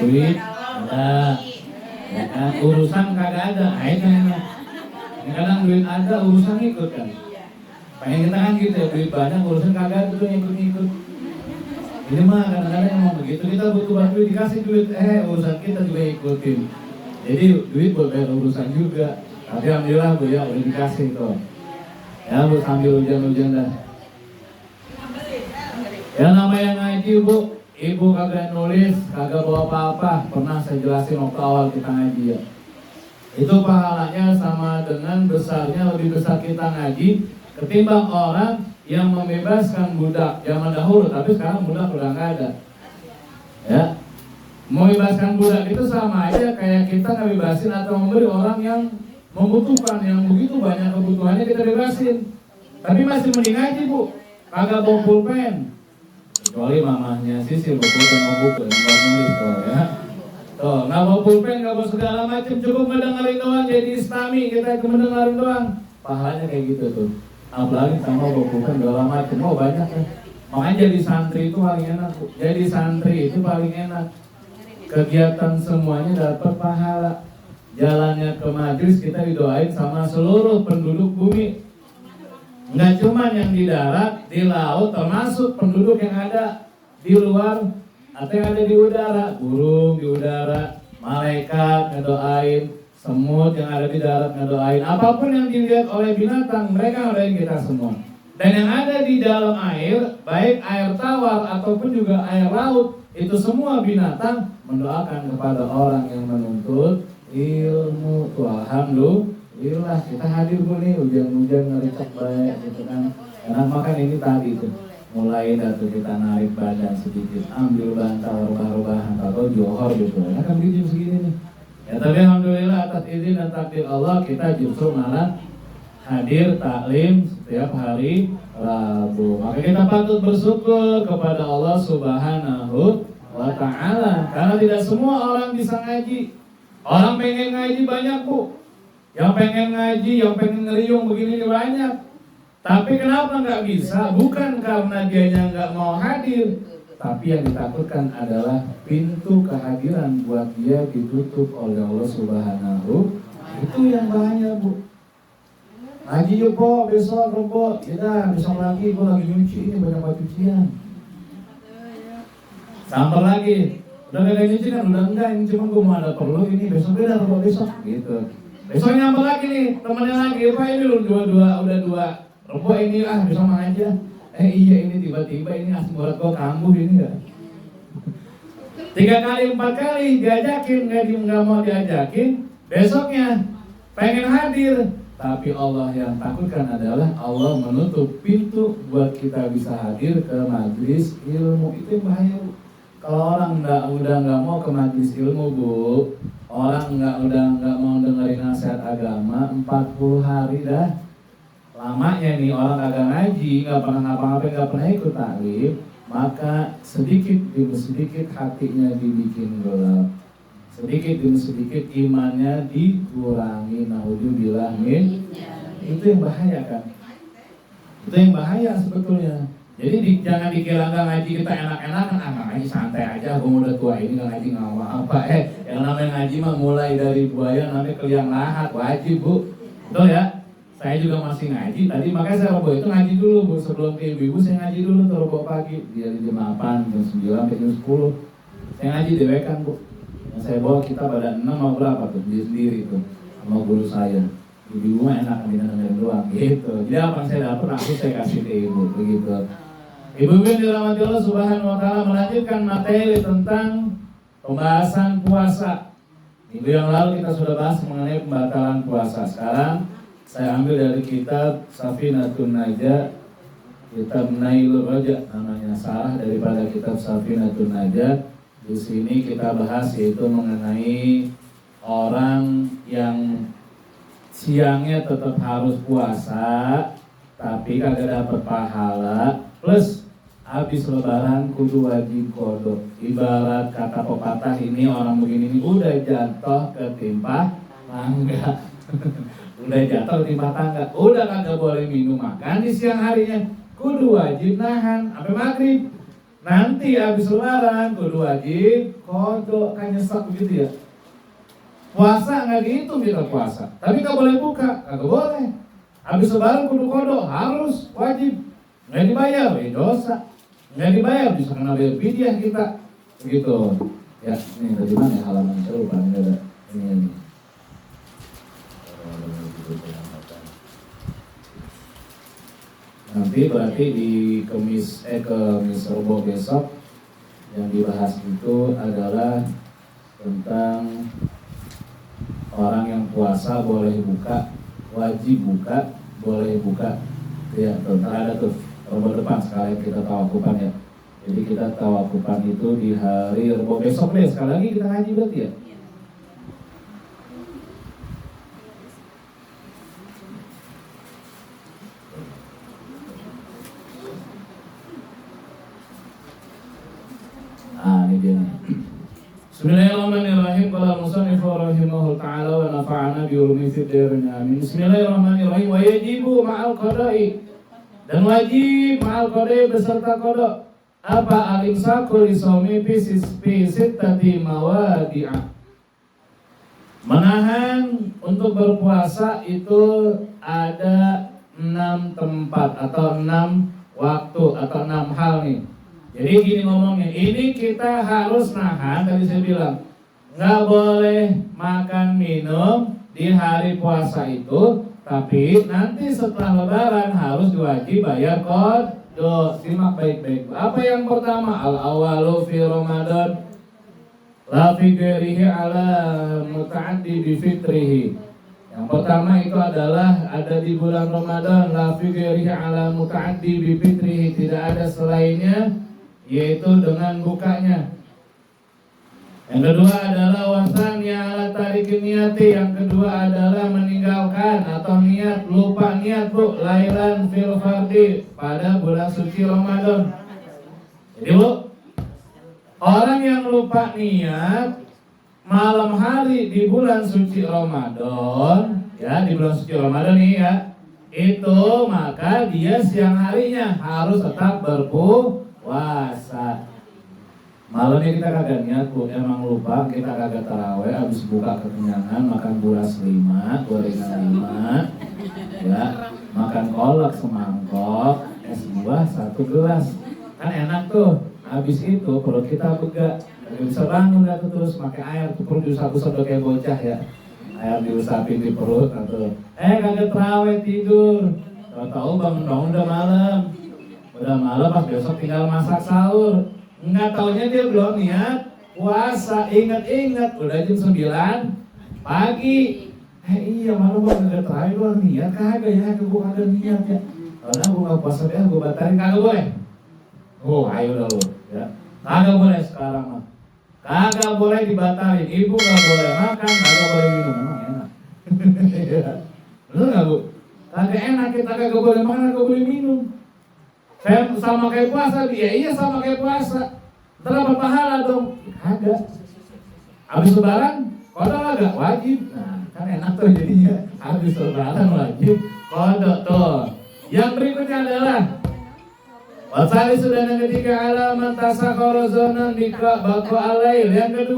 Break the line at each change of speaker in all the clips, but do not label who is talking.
duit ada, ya kan? Urusan kagak ada, akhirnya kadang duit ada, urusan ikut kan. Pengen kita kan gitu ya, duit banyak, urusan kagak ada, ikut-ikut. Ini mah kadang-kadang emang begitu, kita butuh bantu dikasih duit, urusan kita juga ikutin. Jadi duit buat bayar urusan juga. Tapi alhamdulillah Bu ya, udah dikasih tuh. Ya Bu, sambil hujan-hujan dah. Ya namanya ngaji Bu, Ibu kagak nulis, kagak bawa apa-apa. Pernah saya jelasin waktu awal kita ngaji ya. Itu pahalanya sama dengan besarnya, lebih besar kita ngaji ketimbang orang yang membebaskan budak zaman dahulu. Tapi sekarang budak udah nggak ada. Ya, membebaskan budak itu sama aja kayak kita ngebebasin atau memberi orang yang membutuhkan, yang begitu banyak kebutuhannya kita bebasin. Tapi masih mending ngaji Bu, kagak bawa pulpen. Kecuali mamahnya Sisil bawa pulpen mau buku yang nggak nulis tuh ya. Tuh, nggak bawa pulpen, nggak bawa segala macam, cukup mendengarin doang jadi istami, kita mendengarin doang. Pahalanya kayak gitu tuh. Apalagi sama bawa pulpen segala macam, banyak ya. Makanya jadi santri itu paling enak Bu. Jadi santri itu paling enak. Kegiatan semuanya dapat pahala. Jalannya ke majelis kita didoain sama seluruh penduduk bumi. Nggak cuma yang di darat, di laut, termasuk penduduk yang ada di luar atau yang ada di udara. Burung di udara, malaikat ngedoain, semut yang ada di darat ngedoain. Apapun yang dilihat oleh binatang, mereka ngedoain kita semua. Dan yang ada di dalam air, baik air tawar ataupun juga air laut, itu semua binatang mendoakan kepada orang yang menuntut ilmu. Tuh, alhamdulillah kita hadir Bu nih, hujan-hujan ngericak baik gitu kan. Karena makan ini tadi tuh, mulai dari kita narik badan sedikit, ambil bantal rubah-rubahan atau johor gitu. Nah kan jam segini nih. Ya tapi alhamdulillah atas izin dan takdir Allah kita justru malah hadir taklim setiap hari Rabu. Maka kita patut bersyukur kepada Allah Subhanahu wa Ta'ala. Karena tidak semua orang bisa ngaji. Orang pengen ngaji banyak Bu. Yang pengen ngaji, yang pengen ngeriung begini banyak. Tapi kenapa nggak bisa? Bukan karena dianya nggak mau hadir, tapi yang ditakutkan adalah pintu kehadiran buat dia ditutup oleh Allah Subhanahu. Itu yang bahaya Bu. Ngaji yuk Po, besok Po. Kita besok lagi, gue lagi nyuci, ini banyak baju cucian. Sampai lagi. Udah gak nyuci kan? Udah enggak, ini cuma gue mau ada perlu, ini besok beda Robo besok gitu. Besok nyamper lagi nih, temennya lagi, Pak ini lu udah dua Robo ini besok makan aja. Iya ini tiba-tiba ini asam urat gue kambuh ini gak? 3 kali 4 kali diajakin, nggak mau diajakin. Besoknya pengen hadir, tapi Allah yang takutkan adalah Allah menutup pintu buat kita bisa hadir ke majelis ilmu. Itu yang bahaya Bu. Kalau orang udah nggak mau ke majelis ilmu Bu, orang nggak mau dengerin nasihat agama 40 hari dah. Lamanya nih orang kagak ngaji, nggak pernah ngapa-ngapain, nggak pernah ikut taklim, maka sedikit demi sedikit hatinya dibikin gelap, sedikit demi sedikit imannya dikurangi. Naudzubillah min. Itu yang bahaya kan? Itu yang bahaya sebetulnya. Jadi jangan dikira nggak ngaji kita enak-enakan, ngaji santai aja, gue udah tua ini nggak ngaji nggak apa-apa. Yang namanya ngaji mah mulai dari buaya namanya ke liang lahat, wajib Bu. Betul ya? Saya juga masih ngaji, tadi makanya saya Robo itu ngaji dulu Bu. Sebelum ke ibu-ibu saya ngaji dulu tuh Robo pagi, dari jam 8, jam 9 sampai jam 10. Saya ngaji dewekan Bu. Yang saya bawa kita pada 6 mau berapa tuh, dia sendiri tuh sama guru saya. Ibu-ibu mah enak dengerin doang gitu. Jadi apa yang saya dapat langsung saya kasih ke ibu begitu. Ibu-ibu yang dirahmati Allah Subhanahu wa Ta'ala, melanjutkan materi tentang pembahasan puasa. Minggu yang lalu kita sudah bahas mengenai pembatalan puasa. Sekarang saya ambil dari kitab Safinatun Najah, kitab Nailur Raja namanya, salah daripada kitab Safinatun Najah. Di sini kita bahas yaitu mengenai orang yang siangnya tetap harus puasa tapi kagak dapat pahala, plus habis lebaran kudu wajib kodok. Ibarat kata pepatah ini, orang begini ini udah jatuh ketimpa tangga. Udah jatuh ketimpa tangga, udah kagak boleh minum makan di siang harinya, kudu wajib nahan sampai maghrib. nanti habis lebaran kudu wajib kodok, kan nyesek begitu ya. Puasa nggak dihitung kita puasa, tapi nggak boleh buka, nggak boleh. Habis lebaran kudu kodok, harus wajib, nggak dibayar, dosa. Nggak dibayar bisa kena bayar fidyah kita, begitu. Ya, ini dari mana ya halaman saya lupa, ini ada ini. Nanti berarti di Kemis Rebo besok yang dibahas itu adalah tentang orang yang puasa boleh buka, wajib buka, boleh buka. Ya, tentang ada tuh Rebo depan sekalian kita tawakupan ya. Jadi kita tawakupan itu di hari Rebo besok deh. Sekali lagi kita ngaji berarti ya. Ini dia nih. Bismillahirrahmanirrahim. Qala al-musannif rahimahullah ta'ala wa nafa'ana bi ulumi fid darin amin. Bismillahirrahmanirrahim. Wa yajibu ma'al qada'i. Dan wajib ma'al qada'i beserta qada. Apa al-imsaku li shaumi fi sittati mawadi'a. Menahan untuk berpuasa itu ada 6 tempat atau 6 waktu atau 6 hal nih. Jadi gini ngomongnya, ini kita harus nahan, tadi saya bilang nggak boleh makan minum di hari puasa itu, tapi nanti setelah lebaran harus diwajib bayar qada. Simak baik-baik. Apa yang pertama? Al-awalu fi Ramadan la fi ghairihi ala muta'addi bi fitrihi. Yang pertama itu adalah ada di bulan Ramadan la fi ghairihi ala muta'addi bi fitrihi, tidak ada selainnya yaitu dengan bukanya. Yang kedua adalah wasannya ala tarikin niyati. Yang kedua adalah meninggalkan atau niat, lupa niat bu, lailan fil fardi pada bulan suci Ramadan. Jadi bu, orang yang lupa niat malam hari di bulan suci Ramadan, ya di bulan suci Ramadan nih ya, itu maka dia siang harinya harus tetap berpuasa. Malamnya kita kagak niat bu, emang lupa, kita kagak taraweh, habis buka kekenyangan, makan buras 5, gorengan 5, ya, makan kolak semangkok, es buah 1 gelas, kan enak tuh. Habis itu perut kita begak, kagak bisa bangun dah tuh, terus pakai air, tuh perut diusap-usap udah kayak bocah ya, air diusapin di perut, atau kagak taraweh tidur, tahu bangun udah malam, pas besok tinggal masak sahur. Nggak taunya dia belum niat puasa, ingat udah jam 9 pagi. Iya malu gua nggak terakhir gua niat kagak ya, gua kagak niat ya. Karena gua nggak puasa deh, gua batalin kagak boleh. Oh ayo dah lu ya, kagak boleh sekarang mah, kagak boleh dibatalin. Ibu nggak boleh makan, kagak boleh minum, emang enak. Bener nggak bu? Kagak enak, kita kagak boleh makan, kagak boleh minum. Saya sama kayak puasa, dia iya sama kayak puasa. Terdapat pahala dong? Ada. Habis lebaran, qada agak wajib. Nah, kan enak tuh jadinya. Habis lebaran wajib, qada tuh. Yang berikutnya adalah wasali sudah yang ketiga alaman tasakorozonan dikra bako alail. Yang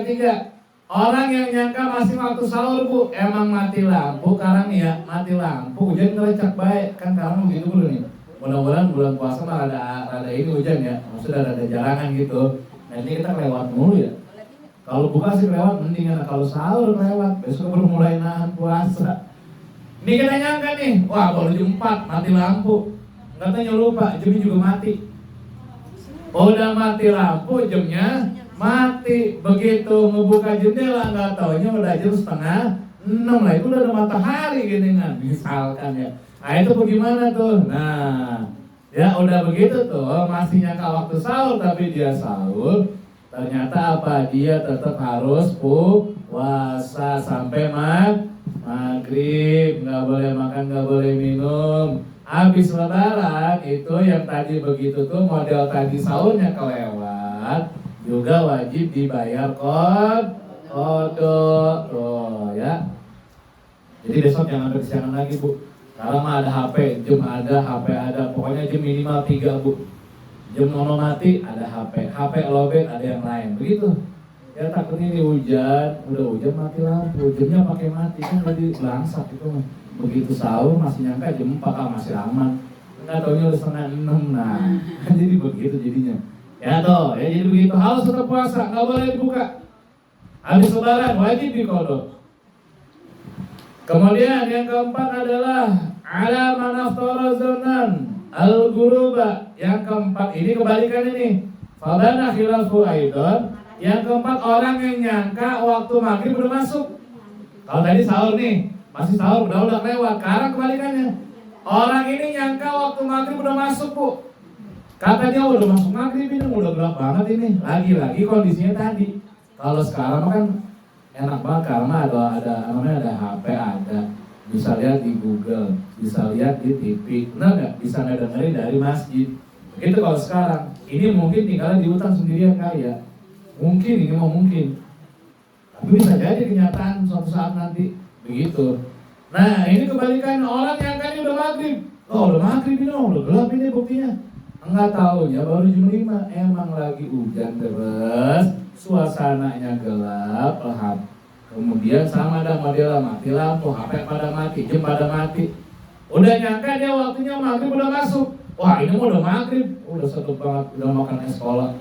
ketiga, orang yang nyangka masih waktu sahur bu, emang mati lampu, karang ya mati lampu, jadi ngerecak baik kan karang begitu dulu nih. Mudah-mudahan bulan puasa mah ada ini hujan ya, maksudnya ada jalangan gitu. Nah ini kita lewat mulu ya. Kalau buka sih lewat mendingan, kalau sahur lewat, besok baru mulai nahan puasa. Ini kita nyangka nih, wah baru jam 4 mati lampu. Katanya lupa, jamnya juga mati. Udah mati lampu, jamnya mati. Begitu ngebuka jendela, nggak taunya udah jam 5:30 lah. Itu udah ada matahari gini kan, misalkan ya. Nah itu bagaimana tuh? Nah ya udah begitu tuh, masih nyangka waktu sahur tapi dia sahur. Ternyata apa? Dia tetap harus puasa sampai maghrib. Nggak boleh makan, nggak boleh minum. Habis lebaran itu yang tadi begitu tuh, model tadi sahurnya kelewat, juga wajib dibayar qada tuh ya. Jadi besok jangan bersiangan lagi bu. Sekarang mah ada HP, jam ada, HP ada, pokoknya jam minimal 3 bu. Jam mono mati ada HP lobet ada yang lain, begitu. Ya takutnya ini hujan, udah hujan mati lampu, jamnya pakai mati kan jadi langsak itu. Begitu sahur masih nyangka jam 4 masih aman. Nggak taunya udah 5:30, nah kan jadi begitu jadinya. Ya toh, ya jadi begitu. Harus tetap puasa, nggak boleh dibuka. Habis lebaran wajib dikodok. Kemudian yang keempat adalah ala manaftarozonan al-guruba. Yang keempat ini kebalikan ini. Fadana khilafu aidon. Yang keempat orang yang nyangka waktu maghrib udah masuk. Kalau tadi sahur nih, masih sahur udah lewat. Sekarang kebalikannya. Orang ini nyangka waktu maghrib udah masuk, Bu. Katanya udah masuk maghrib ini, udah gelap banget ini. Lagi-lagi kondisinya tadi. Kalau sekarang kan enak banget karena ada HP ada. Bisa lihat di Google, bisa lihat di TV. Benar nggak? Bisa ngedengerin dari masjid. Begitu kalau sekarang. Ini mungkin tinggal di hutan sendirian kali ya. Mungkin ini mau mungkin. Tapi bisa jadi kenyataan suatu saat nanti. Begitu. Nah ini kebalikan orang yang kan udah maghrib. Oh udah maghrib ini, udah gelap ini buktinya. Enggak tahunya baru jam 5. Emang lagi hujan terus. Suasananya gelap, lehap. Kemudian sama ada model mati lampu, HP pada mati, jam pada mati. Udah nyangka dia waktunya maghrib udah masuk. Wah ini udah maghrib, udah setup banget, udah makan es kolak.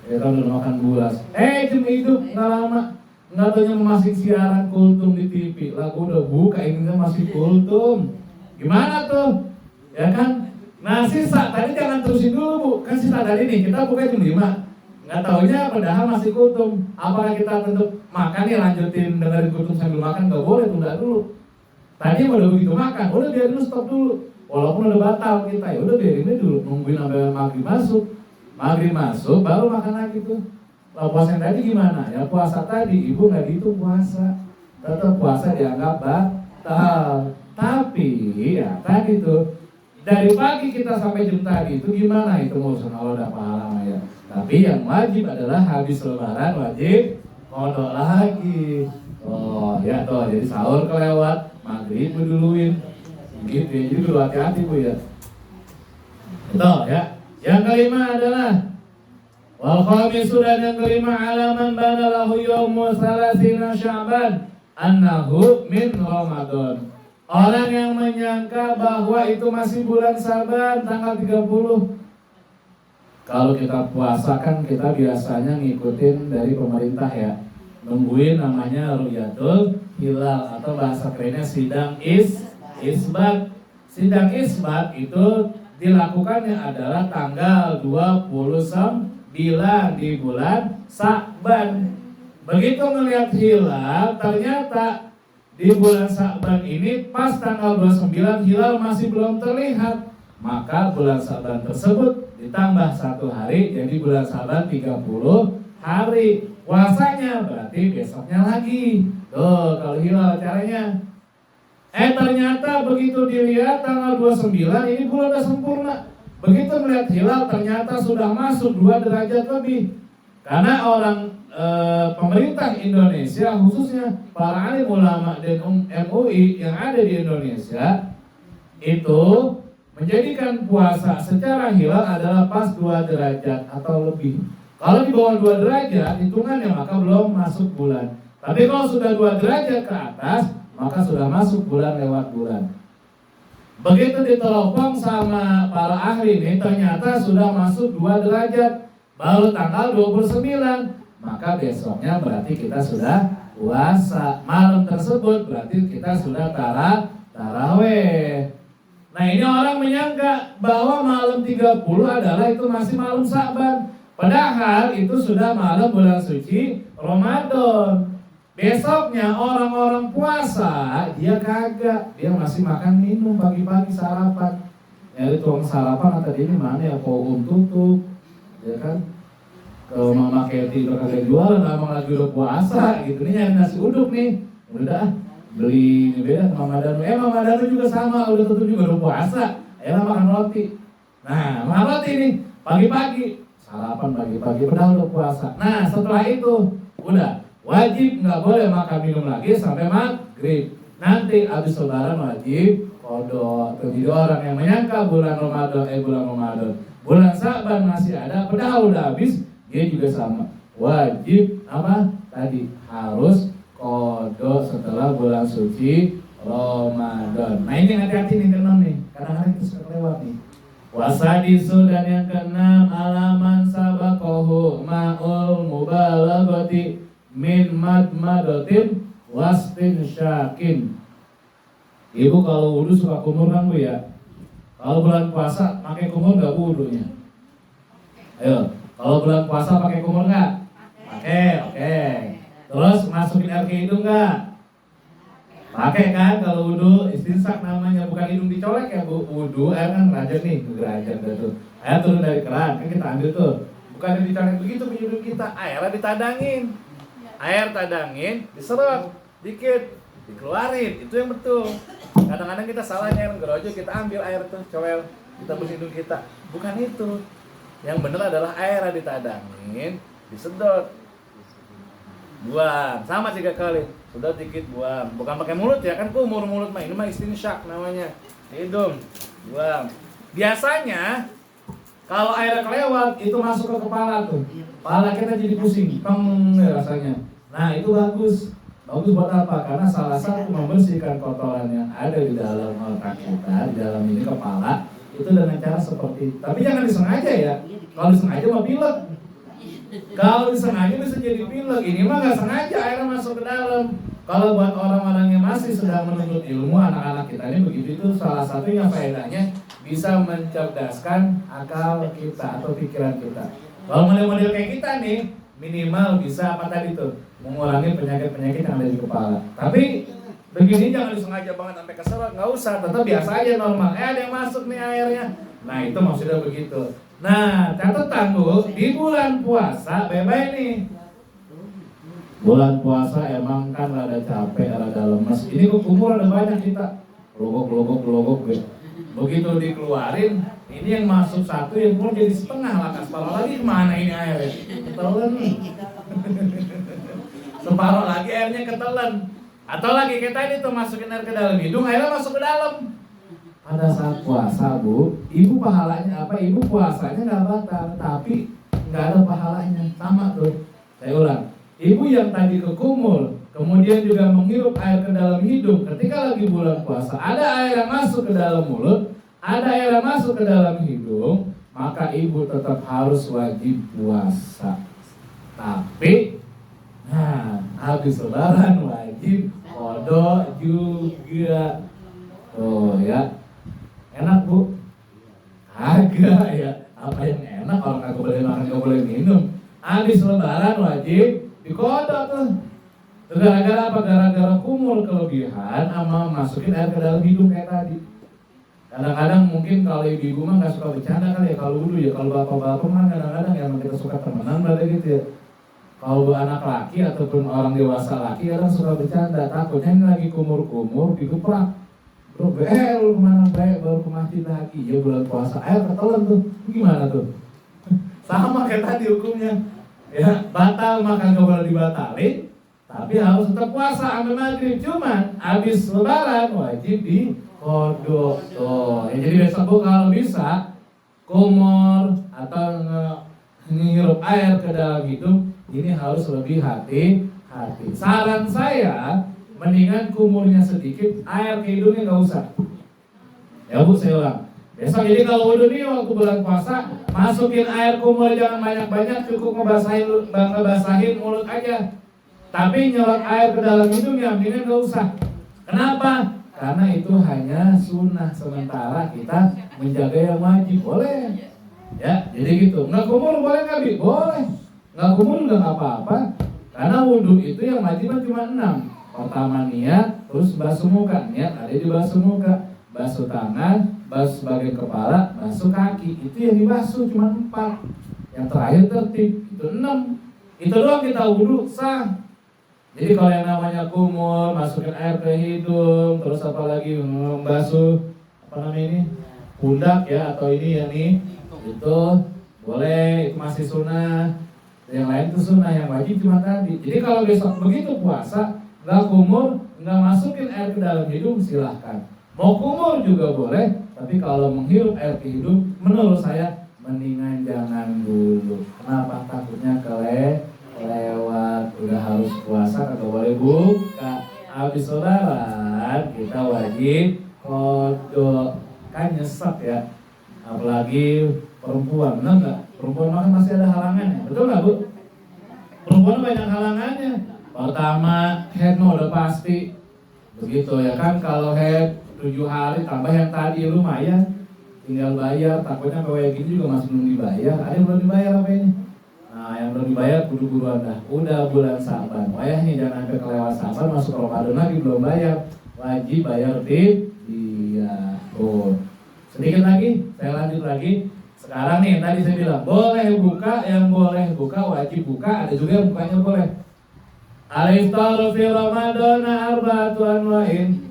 Ya kan udah makan bulas. Jam hidup nggak lama. Nggak taunya masih siaran kultum di TV. Lagu udah buka ini masih kultum. Gimana tuh? Ya kan? Nah sisa tadi jangan terusin dulu Bu. Kan sisa tadi nih kita buka jam 5. Nggak taunya padahal masih kultum. Apakah kita tetap makan nih lanjutin dengerin kultum sambil makan? Nggak boleh, tunda dulu. Tadi udah begitu makan, udah biarin dulu stop dulu. Walaupun udah batal kita, ya udah biarin dulu nungguin sampai maghrib masuk. Maghrib masuk baru makan lagi tuh. Kalau puasa yang tadi gimana? Ya puasa tadi ibu nggak dihitung puasa. Tetap puasa dianggap batal. Tapi ya tadi tuh dari pagi kita sampai jam tadi itu gimana itu urusan Allah udah pahala ya. Tapi yang wajib adalah habis lebaran wajib kodok lagi. Oh ya toh jadi sahur kelewat, maghrib duluin. Gitu ya, jadi perlu hati-hati Bu ya. Toh ya. Yang kelima adalah wal khamisu dan yang kelima alaman bana lahu yaumu salasina Sya'ban annahu min Ramadan. Orang yang menyangka bahwa itu masih bulan Syaban tanggal 30. Kalau kita puasa kan kita biasanya ngikutin dari pemerintah ya. Nungguin namanya Ru'yatul Hilal atau bahasa kerennya sidang isbat. Sidang isbat itu dilakukannya adalah tanggal 29 di bulan Sya'ban. Begitu melihat hilal, ternyata di bulan Sya'ban ini pas tanggal 29 hilal masih belum terlihat. Maka bulan Sya'ban tersebut ditambah 1 hari, jadi bulan Sya'ban 30 hari. Puasanya berarti besoknya lagi. Tuh kalau hilal caranya. Ternyata begitu dilihat tanggal 29 ini bulan udah sempurna. Begitu melihat hilal ternyata sudah masuk 2 derajat lebih. Karena orang pemerintah Indonesia khususnya para alim ulama dan MUI yang ada di Indonesia itu menjadikan puasa secara hilal adalah pas 2 derajat atau lebih. Kalau di bawah 2 derajat hitungannya maka belum masuk bulan. Tapi kalau sudah 2 derajat ke atas maka sudah masuk bulan lewat bulan. Begitu diteropong sama para ahli ini ternyata sudah masuk 2 derajat baru tanggal 29. Maka besoknya berarti kita sudah puasa. Malam tersebut berarti kita sudah taraweh. Nah ini orang menyangka bahwa malam 30 adalah itu masih malam Sya'ban. Padahal itu sudah malam bulan suci Ramadan. Besoknya orang-orang puasa dia kagak, dia masih makan minum pagi-pagi sarapan. Ya itu orang sarapan atau ini mana ya pohon tutup, ya kan? Kalau Mama Keti udah kagak jualan, emang lagi udah puasa gitu nih nyari nasi uduk nih, udah beli ini beda sama Mama Danu. Mama Danu juga sama, udah tutup juga udah puasa. Ayolah makan roti. Nah makan roti nih pagi-pagi sarapan pagi-pagi, padahal udah puasa. Nah setelah itu udah wajib nggak boleh makan minum lagi sampai maghrib. Nanti habis lebaran wajib kodok. Jadi orang yang menyangka bulan Ramadan Bulan Sa'ban masih ada, padahal udah habis, dia juga sama. Wajib apa? Tadi harus qada setelah bulan suci Ramadan. Nah ini hati-hati nih keenam nih, kadang-kadang itu suka kelewat nih. Wasadisu dan yang keenam alaman sabaqahu ma'ul mubalaghati min madmadatin wastin syakin. Ibu kalau wudu suka kumur kan Bu ya? Kalau bulan puasa pakai kumur nggak wudunya? Ayo, kalau bulan puasa pakai kumur nggak? Pakai, oke. Terus masukin air ke hidung nggak? Pakai kan kalau wudu, istinsak namanya, bukan hidung dicolek ya Bu. Wudu air kan ngerajan nih, ngerajan tuh. Air turun dari keran, kan kita ambil tuh. Bukan dicolek begitu punya hidung kita, airnya ditadangin. Air tadangin, diserot dikit, dikeluarin, itu yang betul. Kadang-kadang kita salah air ngerojo, kita ambil air tuh, cowel, kita bersihin hidung kita. Bukan itu. Yang benar adalah airnya ditadangin, disedot, buang, sama 3 kali. Sudah dikit buang, bukan pakai mulut ya kan, kumur mulut mah, ini mah istinsyak namanya, hidung, buang. Biasanya kalau air kelewat itu masuk ke kepala tuh, kepala kita jadi pusing, peng rasanya. Nah itu bagus buat apa? Karena salah satu membersihkan kotoran yang ada di dalam otak kita, di dalam ini kepala, itu dengan cara seperti itu. Tapi jangan disengaja ya, kalau disengaja mah pilek. Kalau disengaja bisa jadi pilek, ini mah nggak sengaja airnya masuk ke dalam. Kalau buat orang-orang yang masih sedang menuntut ilmu, anak-anak kita ini begitu, itu salah satunya faedahnya bisa mencerdaskan akal kita atau pikiran kita. Kalau model-model kayak kita nih, minimal bisa apa tadi tuh, mengurangi penyakit-penyakit yang ada di kepala. Tapi begini jangan disengaja banget sampai keserot, nggak usah, tetap biasa aja normal. Ada yang masuk nih airnya. Nah itu maksudnya begitu. Nah, catatan Bu, di bulan puasa bye-bye nih. Bulan puasa emang kan rada capek, rada lemes. Ini kok kumur ada banyak kita. Logok gitu. Begitu dikeluarin, ini yang masuk satu, yang keluar jadi setengah lah. Separuh lagi kemana ini airnya? Ketelan. Separuh lagi airnya ketelan. Atau lagi kayak tadi tuh masukin air ke dalam hidung, airnya masuk ke dalam. Pada saat puasa Bu, ibu pahalanya apa? Ibu puasanya nggak batal, tapi nggak ada pahalanya, sama tuh. Saya ulang, ibu yang tadi kekumur, kemudian juga menghirup air ke dalam hidung, ketika lagi bulan puasa, ada air yang masuk ke dalam mulut, ada air yang masuk ke dalam hidung, maka ibu tetap harus wajib puasa. Tapi, nah, habis lebaran wajib qada juga. Oh ya. Enak Bu? Agak ya. Apa yang enak kalau nggak boleh makan, nggak boleh minum. Habis lebaran wajib diqada tuh. Gara-gara apa? Gara-gara kumur kelebihan sama masukin air ke dalam hidung kayak tadi. Kadang-kadang mungkin kalau ibu-ibu mah nggak suka bercanda kali ya kalau dulu ya. Kalau bapak-bapak mah kadang-kadang ya kita suka temenan berarti gitu ya. Kalau anak laki ataupun orang dewasa laki kadang suka bercanda. Takutnya ini lagi kumur-kumur digeprak. Bro, lu kemana baik baru ke masjid lagi, ya bulan puasa, air ketelan tuh, gimana tuh? Sama kayak tadi hukumnya, ya batal maka nggak boleh dibatalin, tapi harus tetap puasa sampai maghrib. Cuman habis lebaran wajib di qada. Tuh, ya jadi besok Bu kalau bisa kumur atau ngirup air ke dalam hidung, ini harus lebih hati-hati. Saran saya, mendingan kumurnya sedikit, air ke hidungnya nggak usah. Ya Bu, saya ulang. Besok jadi kalau wudu nih waktu bulan puasa, masukin air kumur jangan banyak-banyak, cukup ngebasahin mulut aja. Tapi nyelot air ke dalam hidungnya, mendingan nggak usah. Kenapa? Karena itu hanya sunnah, sementara kita menjaga yang wajib. Boleh. Ya, jadi gitu. Nggak kumur boleh nggak Bi? Boleh. Nggak kumur juga nggak apa-apa. Karena wudu itu yang wajib cuma 6. Pertama niat, terus basuh muka. Niat ada di basuh muka, basuh tangan, basuh bagian kepala, basuh kaki. Itu yang dibasuh cuma 4. Yang terakhir tertib, itu 6. Itu doang kita wudu sah. Jadi kalau yang namanya kumur, masukin air ke hidung, terus apalagi membasuh apa namanya ini, pundak ya, atau ini ya nih, itu boleh, itu masih sunnah. Yang lain itu sunnah, yang wajib cuma tadi. Jadi kalau besok begitu puasa, nggak kumur, nggak masukin air ke dalam hidung, silahkan. Mau kumur juga boleh, tapi kalau menghirup air ke hidung, menurut saya mendingan jangan dulu. Kenapa? Takutnya kelewat. Udah harus puasa kagak boleh buka. Habis lebaran kita wajib kodok. Kan nyesek ya. Apalagi perempuan, benar nggak? Perempuan makan masih ada halangannya, betul nggak Bu? Perempuan banyak halangannya. Pertama, head udah pasti. Begitu ya kan, kalau head 7 hari tambah yang tadi lumayan. Tinggal bayar, takutnya kayak gini juga masih belum dibayar. Ada yang belum dibayar apa ini? Nah, yang belum dibayar kudu buruan dah. Udah bulan Saban. Wayah nih jangan sampai kelewat Saban masuk Ramadan lagi belum bayar. Wajib bayar tip. Iya. Oh. Sedikit lagi, saya lanjut lagi. Sekarang nih, tadi saya bilang boleh buka, yang boleh buka wajib buka, ada juga yang bukanya boleh. Al-iftaru fi Ramadan arba'atu anwa'in.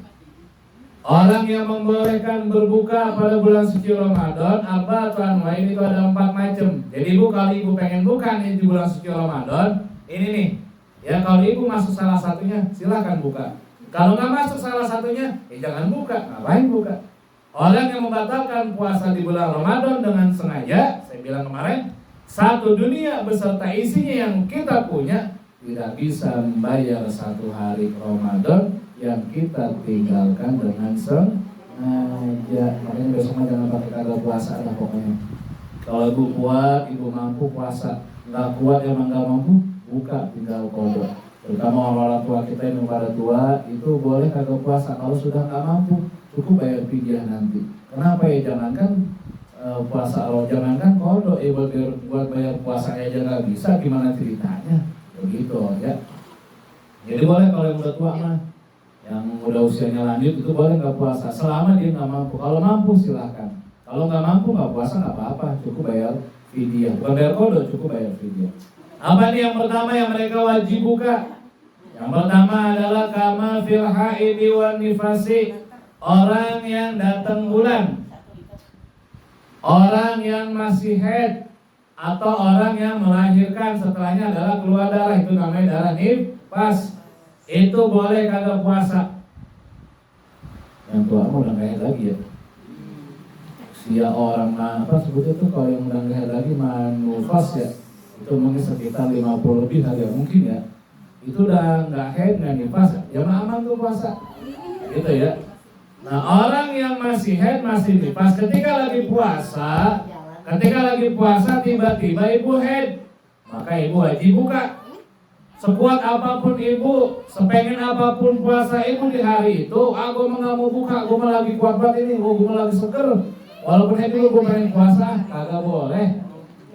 Orang yang membolehkan berbuka pada bulan suci Ramadan, arba'atu anwa'in itu ada 4 macam. Jadi ibu, kalau ibu pengen buka nih di bulan suci Ramadan, ini nih. Ya kalau ibu masuk salah satunya, silakan buka. Kalau nggak masuk salah satunya, jangan buka. Ngapain buka? Orang yang membatalkan puasa di bulan Ramadan dengan sengaja, saya bilang kemarin, satu dunia beserta isinya yang kita punya tidak bisa membayar 1 hari Ramadan yang kita tinggalkan dengan sengaja. Makanya besok jangan pakai kagak puasa lah pokoknya. Kalau ibu kuat, ibu mampu puasa. Nggak kuat emang nggak mampu, buka tinggal kodok. Terutama orang tua kita yang pada tua itu boleh kagak puasa. Kalau sudah nggak mampu, cukup bayar fidyah nanti. Kenapa ya? Jangankan puasa, jangankan kodok, buat bayar puasanya aja nggak bisa, gimana ceritanya? Begitu ya. Jadi boleh kalau yang udah tua mah, yang udah usianya lanjut itu boleh nggak puasa selama dia nggak mampu. Kalau mampu silahkan. Kalau nggak mampu nggak puasa nggak apa-apa, cukup bayar fidyah. Bukan bayar kodok, cukup bayar fidyah. Apa nih yang pertama yang mereka wajib buka? Yang pertama adalah kama fil haidi wan nifasi. Orang yang datang bulan, orang yang masih haid, atau orang yang melahirkan setelahnya adalah keluar darah, itu namanya darah nifas. Itu boleh kagak puasa. Yang tua udah nggak haid lagi ya. Usia orang apa sebutnya tuh kalau yang udah nggak haid lagi manufas ya. Itu mungkin sekitar 50 lebih kali ya, mungkin ya. Itu udah nggak haid nggak nifas, ya aman tuh puasa. Gitu ya. Nah, orang yang masih haid, masih nifas, ketika lagi puasa tiba-tiba ibu haid, maka ibu wajib buka. Sekuat apapun ibu, sepengen apapun puasa ibu di hari itu, aku nggak mau buka, gue malah lagi kuat banget ini, gue malah lagi seger. Walaupun haid dulu gue pengen puasa, kagak boleh.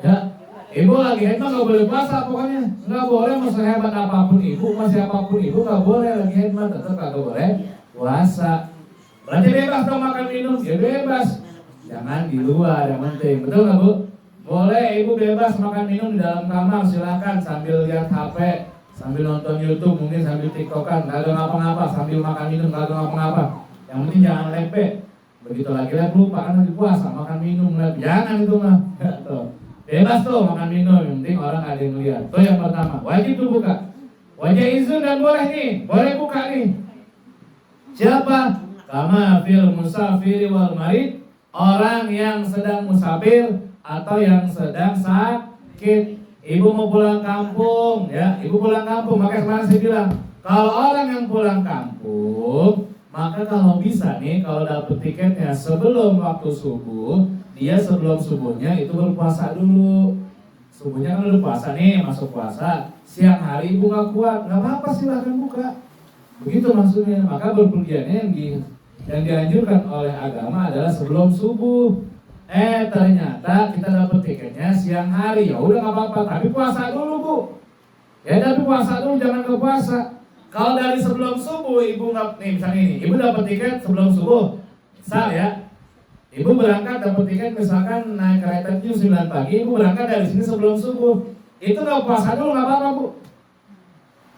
Ya, ibu lagi haid mah nggak boleh puasa pokoknya, nggak boleh. Mau sehebat apapun ibu, masih apapun ibu nggak boleh lagi haid mah tetap kagak boleh puasa. Berarti bebas dong makan minum, ya bebas. Jangan di luar yang penting, betul nggak Bu? Boleh ibu bebas makan minum di dalam kamar, silahkan sambil lihat HP, sambil nonton YouTube, mungkin sambil TikTokan, nggak ada ngapa-ngapa, sambil makan minum nggak ada ngapa-ngapa. Yang penting jangan lepek. Begitu lagi lupa kan lagi puasa, makan minum, jangan itu mah. Bebas tuh makan minum, yang penting orang ada yang lihat. Tuh yang pertama, wajib tuh buka. Wajib izin dan boleh nih, boleh buka nih. Siapa? Kama fil musafiri wal marid, orang yang sedang musafir atau yang sedang sakit. Ibu mau pulang kampung, ya, ibu pulang kampung. Maka kemarin saya bilang, kalau orang yang pulang kampung, maka kalau bisa nih, kalau dapet tiketnya sebelum waktu subuh, dia sebelum subuhnya itu berpuasa dulu. Subuhnya kan udah puasa nih, masuk puasa. Siang hari ibu gak kuat, gak apa-apa silahkan buka. Begitu maksudnya. Maka berpergiannya yang dianjurkan oleh agama adalah sebelum subuh. Ternyata kita dapat tiketnya siang hari, ya udah nggak apa-apa, tapi puasa dulu Bu. Ya tapi puasa dulu, jangan ke puasa. Kalau dari sebelum subuh ibu nggak, nih misalnya ini, ibu dapat tiket sebelum subuh, misal ya, ibu berangkat dapat tiket misalkan naik kereta jam 9 pagi, ibu berangkat dari sini sebelum subuh, itu nggak puasa dulu nggak apa-apa Bu.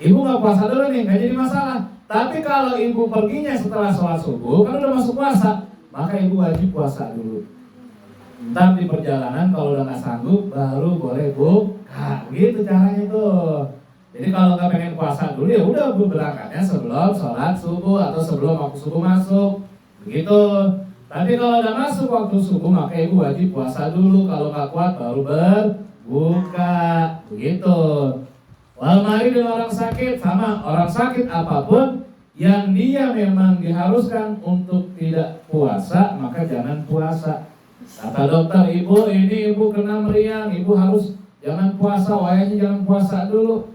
Ibu nggak puasa dulu nih, nggak jadi masalah. Tapi kalau ibu perginya setelah sholat subuh, kan udah masuk puasa, maka ibu wajib puasa dulu. Ntar di perjalanan kalau udah nggak sanggup, baru boleh buka. Gitu caranya tuh. Jadi kalau nggak pengen puasa dulu, ya udah bu berangkatnya sebelum sholat subuh atau sebelum waktu subuh masuk. Begitu. Tapi kalau udah masuk waktu subuh maka ibu wajib puasa dulu, kalau nggak kuat baru berbuka, begitu. Wal marid dan orang sakit, sama orang sakit apapun yang dia memang diharuskan untuk tidak puasa maka jangan puasa. Kata dokter, ibu ini ibu kena meriang, ibu harus jangan puasa, wayangnya jangan puasa dulu,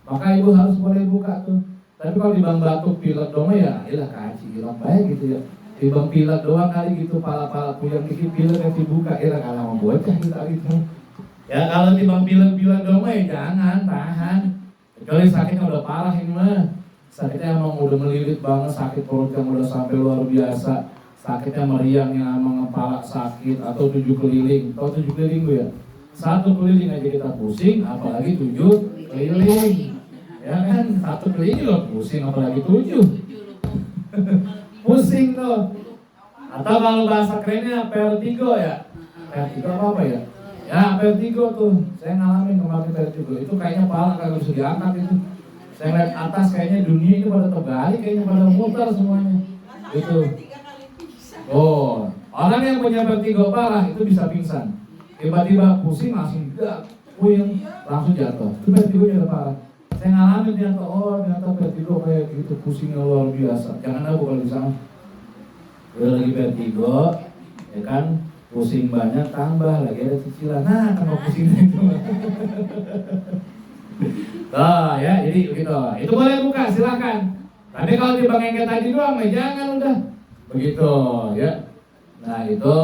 maka ibu harus boleh buka tuh. Tapi kalau dibang batuk pilek doang ya, iyalah kaji hilang baik gitu ya. Dibang pilek doang kali gitu, pala-pala puyang dikit pilek yang dibuka, iyalah kalah mau bocah gitu. Ya kalau dibang pilek doang ya jangan, tahan. Kecuali sakitnya udah parah ini mah. Sakitnya emang udah melilit banget, sakit perut yang udah sampai luar biasa. Sakitnya meriang yang emang kepala sakit, atau 7 keliling. Tahu 7 keliling bu ya? 1 keliling aja kita pusing, apalagi 7 keliling. Ya kan, 1 keliling juga pusing, apalagi 7. Pusing tuh. Atau kalau bahasa kerennya vertigo ya. Vertigo apa ya? Ya vertigo tuh. Saya ngalamin kemarin vertigo. Itu kayaknya pala kagak bisa diangkat itu. Saya lihat atas kayaknya dunia ini pada terbalik, kayaknya pada muter semuanya. Itu. Oh, orang yang punya vertigo parah itu bisa pingsan. Tiba-tiba pusing langsung puyeng, langsung jatuh. Itu vertigo udah parah. Saya ngalamin ternyata, oh ternyata vertigo kayak gitu, pusingnya luar biasa. Jangan aku kalau bisa udah lagi vertigo, ya kan, pusing banyak tambah lagi ada cicilan. Nah, kalau pusingnya itu. Oh ya, jadi begitu. Itu boleh buka, silakan. Tapi kalau dibangin kayak tadi doang, jangan udah. Begitu, ya. Nah itu.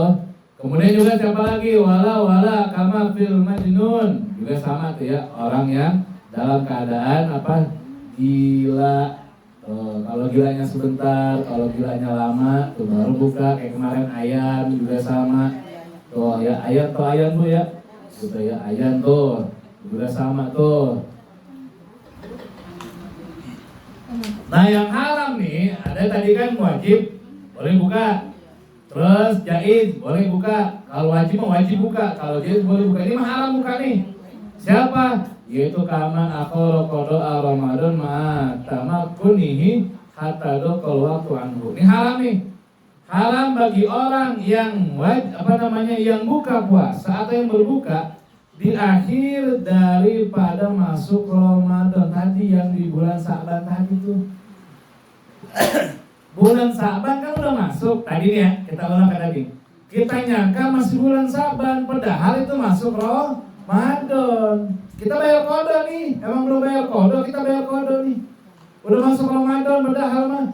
Kemudian juga siapa lagi? Wala kama fil majnun. Juga sama tuh ya, orang yang dalam keadaan apa? Gila. Kalau gilanya sebentar, kalau gilanya lama, tuh baru buka. Kayak kemarin Ayan juga sama. Tuh ya, Ayan tuh ya. Gitu ya, Ayan tuh juga sama tuh. Nah yang haram nih, ada tadi kan wajib boleh buka. Terus jaiz boleh buka. Kalau wajib mah wajib buka. Kalau jaiz boleh buka. Ini mah haram buka nih. Siapa? Yaitu kama akhara qada Ramadan ma tamakkunihi hatta dokal waktu anhu. Ini haram nih. Haram bagi orang yang yang buka puasa atau yang berbuka di akhir daripada masuk Ramadan tadi, yang di bulan Sa'ban tadi tuh. Bulan Sa'ban kan udah masuk tadi nih ya, kita ulang tadi. Kita nyangka masih bulan Sa'ban, padahal itu masuk Ramadan. Kita bayar kodo nih, emang belum bayar kodo, kita bayar kodo nih. Udah masuk Ramadan padahal mah.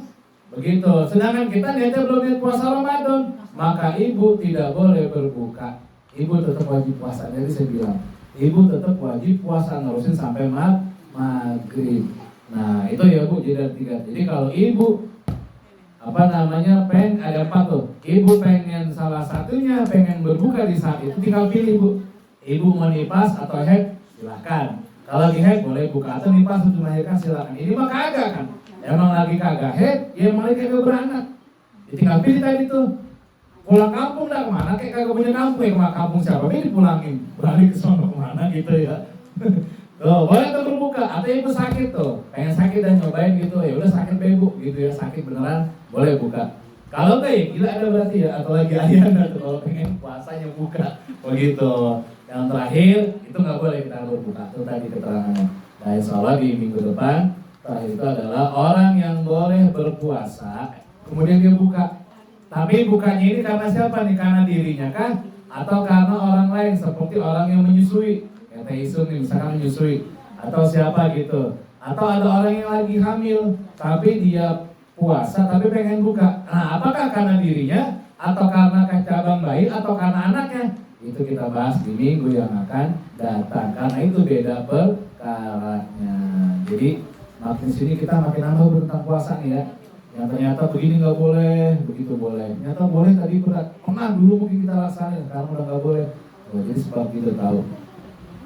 Begitu, sedangkan kita niatnya belum niat puasa Ramadan, maka ibu tidak boleh berbuka. Ibu tetap wajib puasa. Jadi saya bilang, ibu tetap wajib puasa nerusin sampai maghrib. Nah itu ya bu, jadi 3. Jadi kalau ibu ada 4 tuh. Ibu pengen salah satunya, pengen berbuka di saat itu, tinggal pilih bu. Ibu mau nipas atau haid, silakan. Kalau lagi haid boleh buka, atau nipas untuk melahirkan silakan. Ini mah kagak kan? Emang lagi kagak haid, ya malah kagak beranak. Jadi tinggal pilih tadi tuh. Pulang kampung dah kemana? Kayak kagak punya kampung ya, kemana kampung siapa? Ini dipulangin, balik ke sono kemana gitu ya. Tuh, boleh tuh berbuka. Atau ibu sakit tuh, pengen sakit dan nyobain gitu, ya udah sakit ibu gitu ya, sakit beneran, boleh buka. Kalau enggak ya gila ada berarti ya, atau lagi ayana tuh kalau pengen puasanya buka, begitu. Yang terakhir itu nggak boleh kita berbuka. Itu tadi keterangannya. Nah insya Allah di minggu depan terakhir itu adalah orang yang boleh berpuasa, kemudian dia buka. Tapi bukanya ini karena siapa nih? Karena dirinya kah? Atau karena orang lain, seperti orang yang menyusui, kayak Teh Isun nih misalkan menyusui, atau siapa gitu. Atau ada orang yang lagi hamil, tapi dia puasa tapi pengen buka. Nah apakah karena dirinya, atau karena cabang bayi, atau karena anaknya? Itu kita bahas di minggu yang akan datang. Karena itu beda perkaranya. Jadi makin sini kita makin nambah tentang puasa nih ya. Yang ternyata begini nggak boleh, begitu boleh. Ternyata boleh tadi berat. Pernah dulu mungkin kita laksanain, sekarang udah nggak boleh. Oh, jadi sebab kita tahu.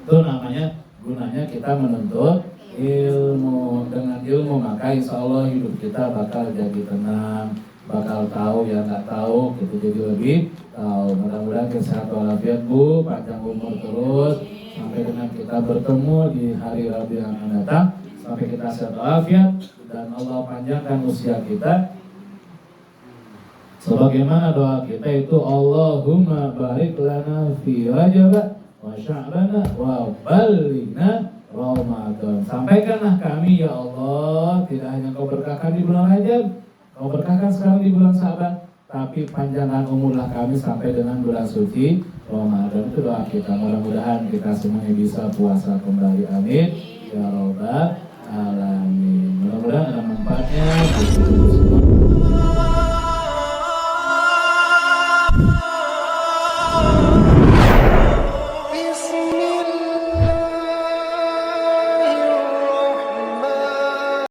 Itu namanya gunanya kita menuntut ilmu. Dengan ilmu maka insya Allah hidup kita bakal jadi tenang, bakal tahu yang nggak tahu, gitu jadi lebih tahu. Mudah-mudahan kesehatan walafiat bu, panjang umur terus sampai dengan kita bertemu di hari Rabu yang akan datang. Sampai kita sehat walafiat dan Allah panjangkan usia kita. Sebagaimana doa kita itu Allahumma barik lana fi Rajab wa Sya'bana wa ballighna Ramadan. Sampaikanlah kami ya Allah, tidak hanya Kau berkahkan di bulan Rajab, Kau berkahkan sekarang di bulan Sya'ban, tapi panjangkan umurlah kami sampai dengan bulan suci Ramadan. Itu doa kita. Mudah-mudahan kita semuanya bisa puasa kembali. Amin ya rabbal alamin. Mudah-mudahan ada manfaatnya.